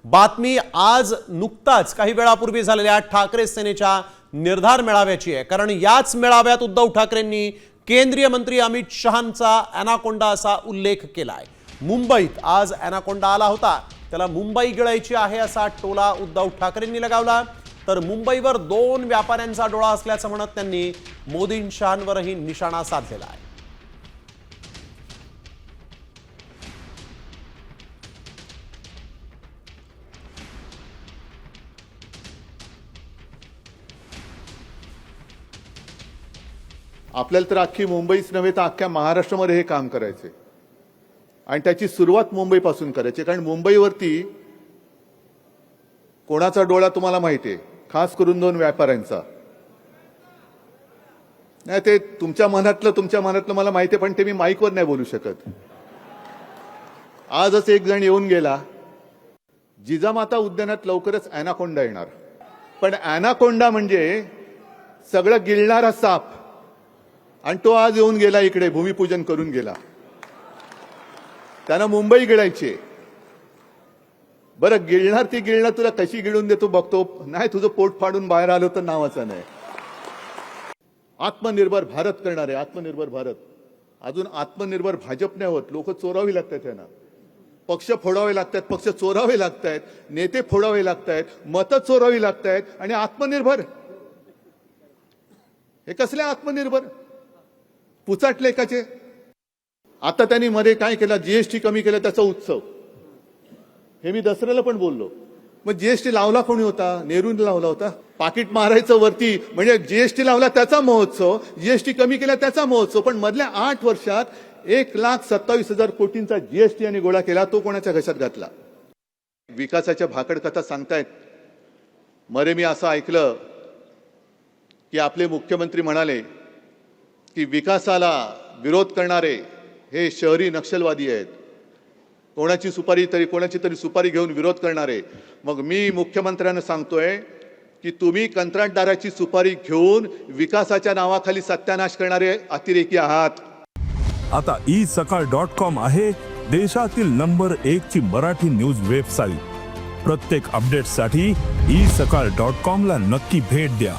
बातमी आज नुकताच काही वेळापूर्वी झालेल्या ठाकरे सेनेच्या निर्धार मेळाव्याची आहे। कारण याच मेळाव्यात उद्धव ठाकरेंनी केंद्रीय मंत्री अमित शहांचा अॅनाकोंडा असा उल्लेख केलाय। मुंबईत आज अॅनाकोंडा आला होता, त्याला मुंबई गिळायची आहे असा टोला उद्धव ठाकरेंनी लगावला। तर मुंबईवर 2 व्यापाऱ्यांचा डोळा असल्याचं म्हणत त्यांनी मोदींशांवरही निशाणा साधलेला आहे। आपल्याला तर अख्खी मुंबईच नव्हे तर अख्ख्या महाराष्ट्रामध्ये हे काम करायचे आणि त्याची सुरुवात मुंबईपासून करायची। कारण मुंबईवरती कोणाचा डोळा तुम्हाला माहिती आहे, खास करून 2 व्यापाऱ्यांचा। नाही ते तुमच्या मनातलं मला माहिती आहे, पण ते मी माईकवर नाही बोलू शकत। आजच एक जण येऊन गेला, जिजामाता उद्यानात लवकरच अॅनाकोंडा येणार, पण अॅनाकोंडा म्हणजे सगळं गिळणारा साप, आणि तो आज येऊन गेला इकडे, भूमिपूजन करून गेला। त्यानं मुंबई गिळायची। बरं गिळणार ती गिळणार, तुला कशी गिळून देतो बघतो। नाही तुझं पोट फाडून बाहेर आलो तर नावाचं नाही। आत्मनिर्भर भारत करणारे, आत्मनिर्भर भारत। अजून आत्मनिर्भर भाजप नाही होत, लोक चोरावी लागतात त्यांना, पक्ष फोडावे लागतात, पक्ष चोरावे लागतात, नेते फोडावे लागतात, मतं चोरावी लागतात, आणि आत्मनिर्भर हे कसले आत्मनिर्भर? पुचाटले काचे? आता त्यांनी मध्ये काय केलं, जीएसटी कमी केलं त्याचा उत्सव। हे मी दसऱ्याला पण बोललो। मग जीएसटी लावला कोणी होता? नेहरूंनी लावला होता। पाकिट मारायचं वरती म्हणजे जीएसटी लावला त्याचा महोत्सव, जीएसटी कमी केला त्याचा महोत्सव। पण मधल्या 8 वर्षात 1,27,000 कोटींचा जीएसटी यांनी गोळा केला, तो कोणाच्या घशात घातला? विकासाच्या भाकड कथा सांगतायत। मध्ये मी असं ऐकलं की आपले मुख्यमंत्री म्हणाले की विकासाला विरोध करणारे हे शहरी नक्षलवादी आहेत, कोणाची तरी सुपारी घेऊन विरोध करणारे। मग मी मुख्यमंत्र्यांना सांगतोय की तुम्ही कंत्राटदाराची सुपारी घेऊन विकासाच्या नावाखाली सत्यानाश करणारे अतिरेकी आहात। आता isakal.com आहे देशातील नंबर 1 ची मराठी न्यूज वेबसाईट। प्रत्येक अपडेटसाठी isakal.com ला नक्की भेट द्या।